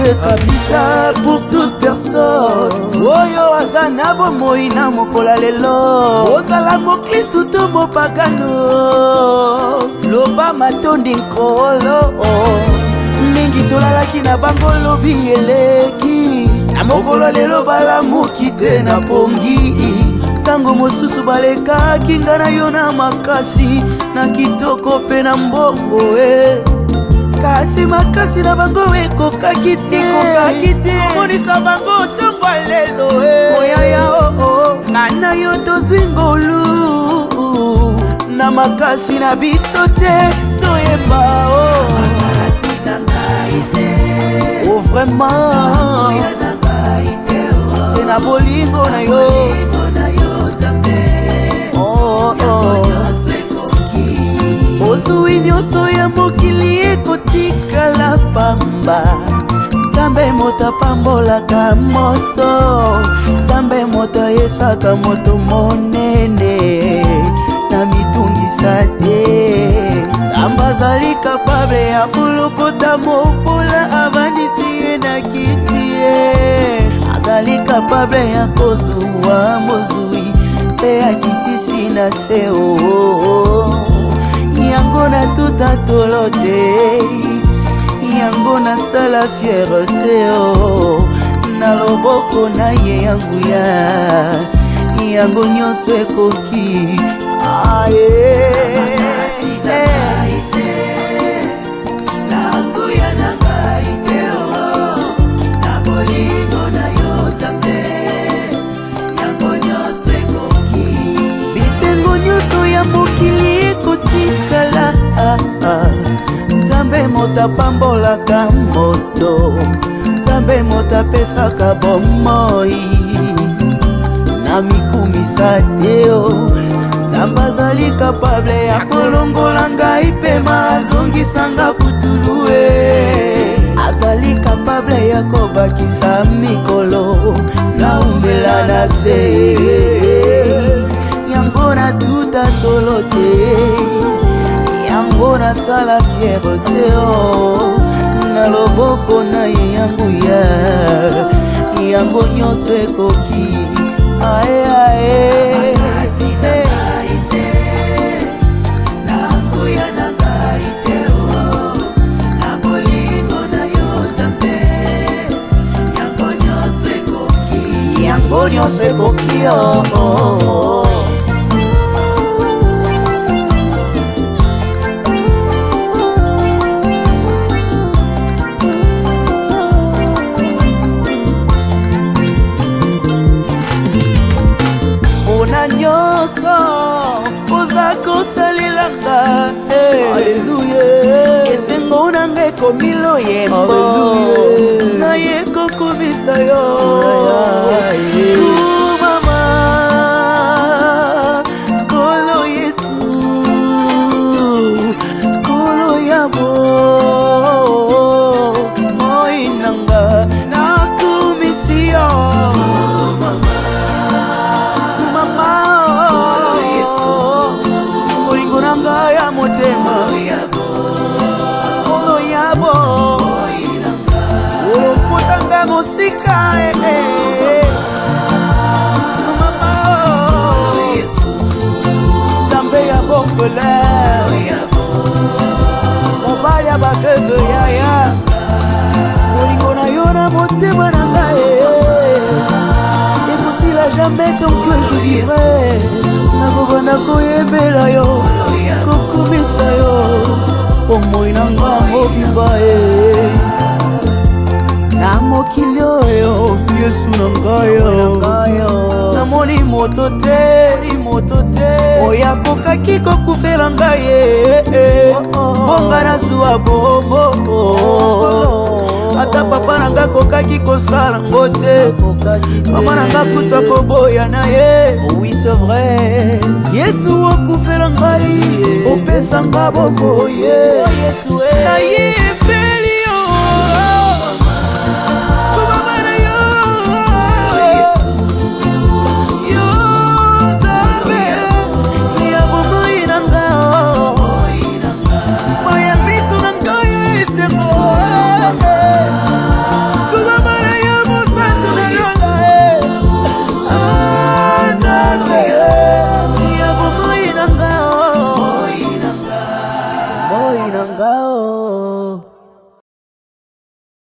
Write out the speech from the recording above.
danger capital pour toute personne oyo aza na bomoi na mokola lelo ozala moklistu to mopagano loba matondi nkolo mingi tolalaki na bango lobi eleki na mokolo lelo balamuki te na pongi tango mosusu balekaki nga na yo na makasi na kitoko mpe na mbongo kasi makasi na bango ekokaki te omonisa bango ntongo lelo oyaya ngana yo tozingolu na makasi na biso te toyeba vraiment te na bolingo na yo ozwi nyonso ya mokili ekotikala pamba Nzambe moto apambolaka moto Nzambe moto ayesaka moto monene na mitungisa te Nzambe azali kapable ya kolokota mopola avandisi ye na kiti azali kapable ya kozwa mozwi mpe akitisi na se yango na tuta tolo te yango na sala fiere te na loboko na ye yango nyonso ekoki bisengo nyonso ya mokili ekotikala Nzambe moto apambolaka moto Nzambe moto apesaka bomoi na mikumisa te Nzambe azali kapable ya kolongola ngai mpe azongisanga putulu azali kapable ya kobakisa mikolo na umbela na se yango na tuta tolo te yango na sala fiere te na loboko na ye yango nyonso ekoki yango nyonso ekoki nyonso oza kosalelanga esengo nanga ekomi loyembo naye kokomisa yo mama kolo Yesu kolo yabo moi nanga nakomisi yo ya motema kolo yabo okotanga mosika Nzambe ya bofele mobali ya baveuve yaya olingo na yo na motema na ngai ekosila jamais tant que je vivrai nakobanda koyembela yo kokomisa yo omoi na nga mobimba na mokili oyo Yesu na ngai namoni moto te oyo akokaki kokufela ngai bonga nazwa bombo ata papa nanga kokaki kosala ngo te mama nanga kuta koboya na ye oui c'est vrai Yesu okufela ngai opesa nga bombo na ye